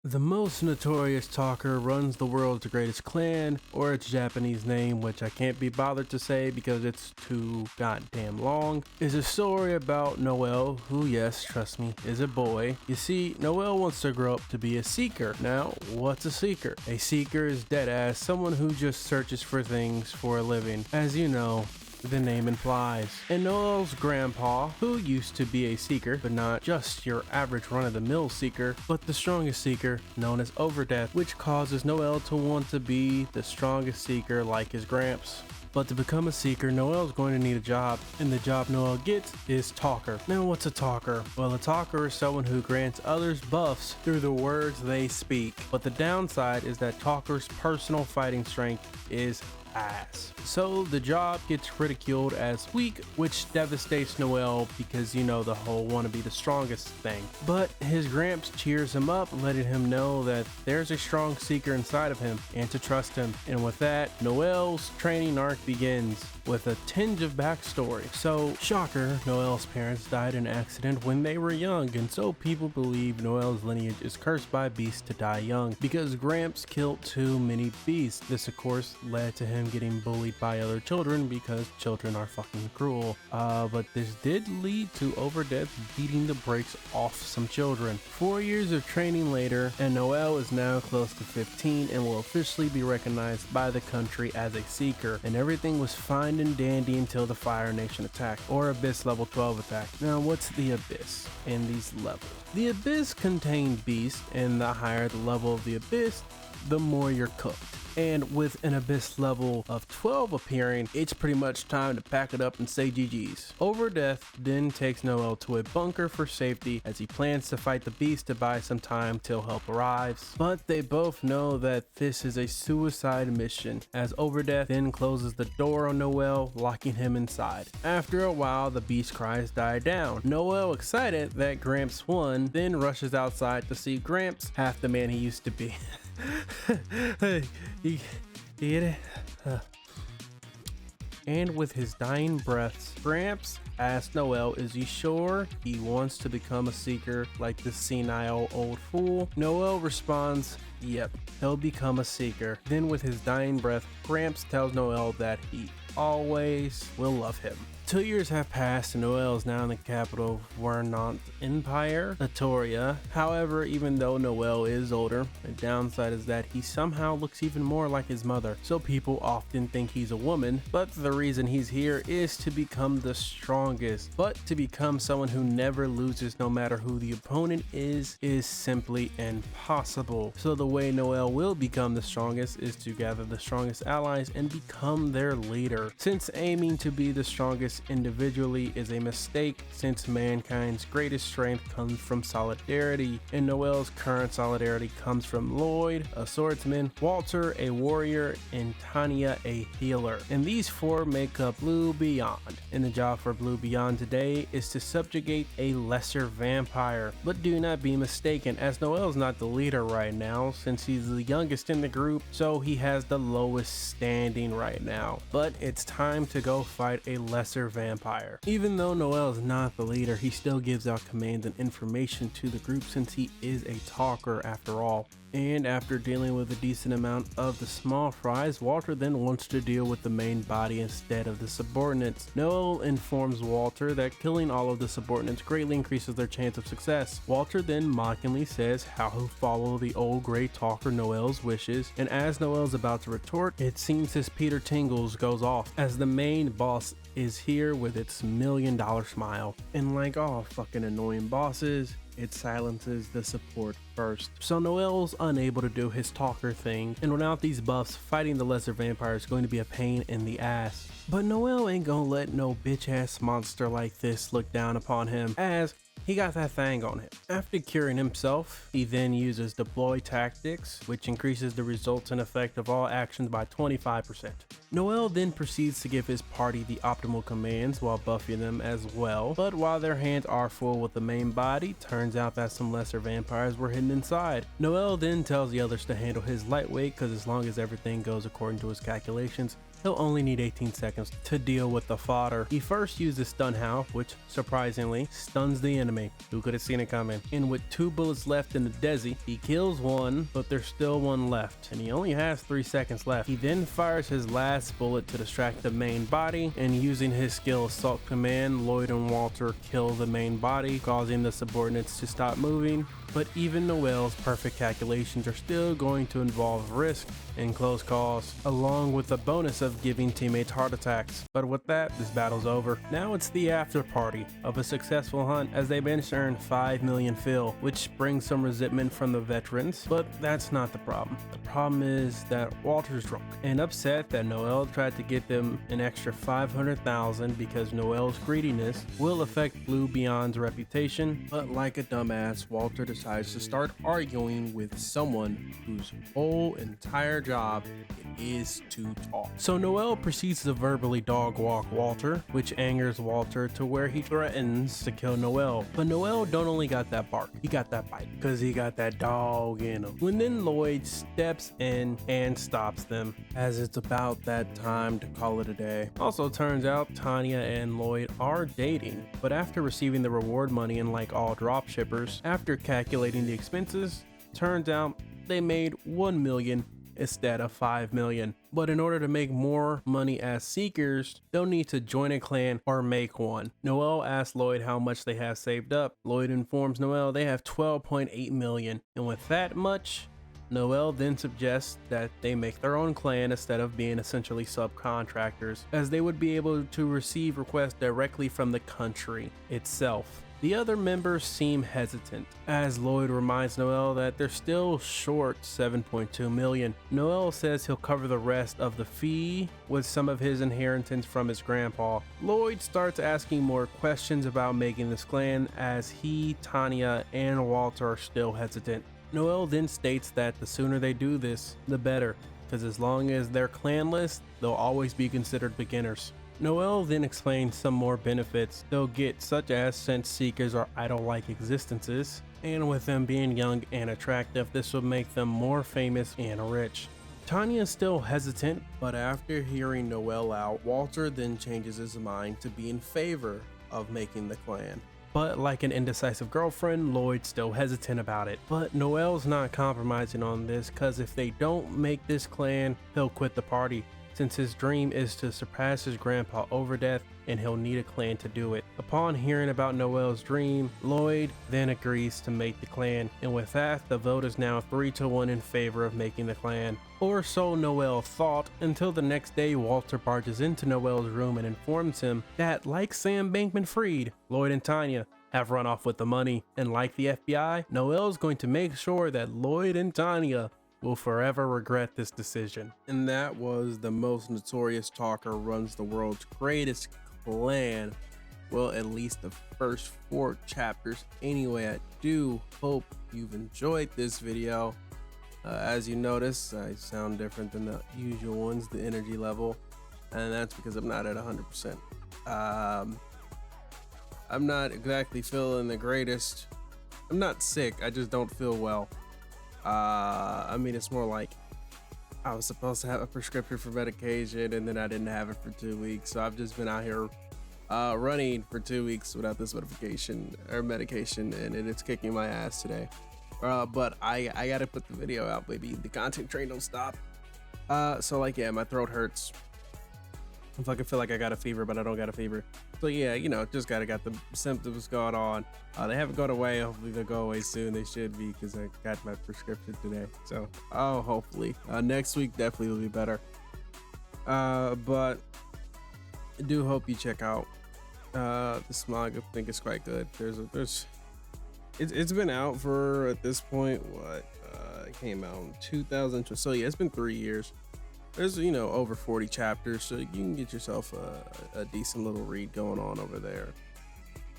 The most notorious talker runs the world's greatest clan, or its Japanese name, which I can't be bothered to say because it's too goddamn long, is a story about Noel, who, yes, trust me, is a boy. You see, Noel wants to grow up to be a seeker. Now, what's a seeker? A seeker is deadass someone who just searches for things for a living. As you know, the name implies. And Noel's grandpa, who used to be a seeker, but not just your average run-of-the-mill seeker, but the strongest seeker, known as Overdeath, which causes Noel to want to be the strongest seeker like his gramps. But to become a seeker, Noel's going to need a job, and the job Noel gets is talker. Now what's a talker? Well, a talker is someone who grants others buffs through the words they speak. But the downside is that talker's personal fighting strength is ass. So the job gets ridiculed as weak, which devastates Noel because you know the whole wanna be the strongest thing. But his gramps cheers him up, letting him know that there's a strong seeker inside of him and to trust him. And with that, Noel's training arc begins with a tinge of backstory. So, shocker, Noel's parents died in an accident when they were young, and so people believe Noel's lineage is cursed by beasts to die young because Gramps killed too many beasts. This of course led to him getting bullied by other children because children are fucking cruel. But this did lead to Overdeath beating the brakes off some children. 4 years of training later, and Noel is now close to 15 and will officially be recognized by the country as a seeker, and everything was fine and dandy until the Fire Nation attack, or Abyss level 12 attack. Now what's the Abyss and these levels? The Abyss contain beasts, and the higher the level of the Abyss, the more you're cooked. And with an Abyss level of 12 appearing, it's pretty much time to pack it up and say GG's. Overdeath then takes Noel to a bunker for safety as he plans to fight the beast to buy some time till help arrives. But they both know that this is a suicide mission, as Overdeath then closes the door on Noel, locking him inside. After a while, the beast cries die down. Noel, excited that Gramps won, then rushes outside to see Gramps, half the man he used to be. You get it? And with his dying breaths, Gramps asks Noel, is he sure he wants to become a seeker like this senile old fool? Noel responds, yep, he'll become a seeker. Then with his dying breath, Gramps tells Noel that he always will love him. 2 years have passed and Noel is now in the capital of Wernant Empire, Latoria. However, even though Noel is older, the downside is that he somehow looks even more like his mother, so people often think he's a woman, but the reason he's here is to become the strongest. But to become someone who never loses no matter who the opponent is simply impossible. So the way Noel will become the strongest is to gather the strongest allies and become their leader. Since aiming to be the strongest individually is a mistake, since mankind's greatest strength comes from solidarity, and Noel's current solidarity comes from Lloyd, a swordsman, Walter, a warrior, and Tanya, a healer. And these four make up Blue Beyond. And the job for Blue Beyond today is to subjugate a lesser vampire. But do not be mistaken, as Noel's not the leader right now, since he's the youngest in the group, so he has the lowest standing right now. But it's time to go fight a lesser vampire. Even though Noel is not the leader, he still gives out commands and information to the group since he is a talker after all. And after dealing with a decent amount of the small fries, Walter then wants to deal with the main body instead of the subordinates. Noel informs Walter that killing all of the subordinates greatly increases their chance of success. Walter then mockingly says how he'll follow the old gray talker Noel's wishes, and as Noel's about to retort, it seems his Peter Tingles goes off as the main boss is here with its $1 million smile. And like all fucking annoying bosses, it silences the support first. So Noel's unable to do his talker thing, and without these buffs, fighting the lesser vampire is going to be a pain in the ass. But Noel ain't gonna let no bitch ass monster like this look down upon him, as he got that thing on him. After curing himself, he then uses deploy tactics, which increases the resultant effect of all actions by 25%. Noel then proceeds to give his party the optimal commands while buffing them as well, but while their hands are full with the main body, turns out that some lesser vampires were hidden inside. Noel then tells the others to handle his lightweight, because as long as everything goes according to his calculations, he'll only need 18 seconds to deal with the fodder. He first uses Stun Howl, which surprisingly stuns the enemy. Who could have seen it coming? And with 2 bullets left in the Desi, he kills one, but there's still one left, and he only has 3 seconds left. He then fires his last bullet to distract the main body, and using his skill Assault Command, Lloyd and Walter kill the main body, causing the subordinates to stop moving. But even Noel's perfect calculations are still going to involve risk and close calls, along with the bonus of giving teammates heart attacks. But with that, this battle's over. Now it's the after party of a successful hunt, as they managed to earn 5 million fil, which brings some resentment from the veterans, but that's not the problem. The problem is that Walter's drunk and upset that Noel tried to get them an extra 500,000 because Noel's greediness will affect Blue Beyond's reputation. But like a dumbass, Walter decides to start arguing with someone whose whole entire job is to talk. So Noel proceeds to verbally dog walk Walter, which angers Walter to where he threatens to kill Noel. But Noel don't only got that bark, he got that bite, because he got that dog in him. When then Lloyd steps in and stops them, as it's about that time to call it a day. Also turns out Tanya and Lloyd are dating, but after receiving the reward money and like all drop shippers, after calculating the expenses, turns out they made 1 million instead of 5 million. But in order to make more money as Seekers, they'll need to join a clan or make one. Noel asks Lloyd how much they have saved up. Lloyd informs Noel they have 12.8 million, and with that much, Noel then suggests that they make their own clan instead of being essentially subcontractors, as they would be able to receive requests directly from the country itself. The other members seem hesitant, as Lloyd reminds Noel that they're still short 7.2 million. Noel says he'll cover the rest of the fee with some of his inheritance from his grandpa. Lloyd starts asking more questions about making this clan, as he, Tanya, and Walter are still hesitant. Noel then states that the sooner they do this, the better, because as long as they're clanless, they'll always be considered beginners. Noel then explains some more benefits they'll get, such as since Seekers are idol-like existences, and with them being young and attractive, this will make them more famous and rich. Tanya is still hesitant, but after hearing Noel out, Walter then changes his mind to be in favor of making the clan. But like an indecisive girlfriend, Lloyd's still hesitant about it. But Noel's not compromising on this, cause if they don't make this clan, he'll quit the party, since his dream is to surpass his grandpa over death, and he'll need a clan to do it. Upon hearing about Noel's dream, Lloyd then agrees to make the clan, and with that, the vote is now 3-1 in favor of making the clan. Or so Noel thought, until the next day Walter barges into Noel's room and informs him that, like Sam Bankman-Fried, Lloyd and Tanya have run off with the money, and like the FBI, Noel's going to make sure that Lloyd and Tanya will forever regret this decision. And that was the most notorious talker runs the world's greatest clan. Well, at least the first 4 chapters. Anyway, I do hope you've enjoyed this video. As you notice, I sound different than the usual ones, the energy level, and that's because I'm not at 100%. I'm not exactly feeling the greatest. I'm not sick, I just don't feel well. I mean, it's more like I was supposed to have a prescription for medication, and then I didn't have it for 2 weeks. So I've just been out here running for 2 weeks without this medication, and it's kicking my ass today. But I gotta put the video out, baby. The content train don't stop. So like, yeah, my throat hurts. I fucking feel like I got a fever, but I don't got a fever. So yeah, you know, just got the symptoms going on. They haven't gone away. Hopefully they'll go away soon. They should be, because I got my prescription today. So, hopefully. Next week definitely will be better. But I do hope you check out this manga. I think it's quite good. It's been out for, at this point, it came out in 2000. So yeah, it's been 3 years. There's, you know, over 40 chapters, so you can get yourself a decent little read going on over there.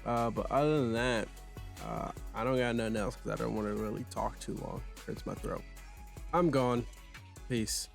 But other than that, I don't got nothing else, because I don't want to really talk too long. It hurts my throat. I'm gone. Peace.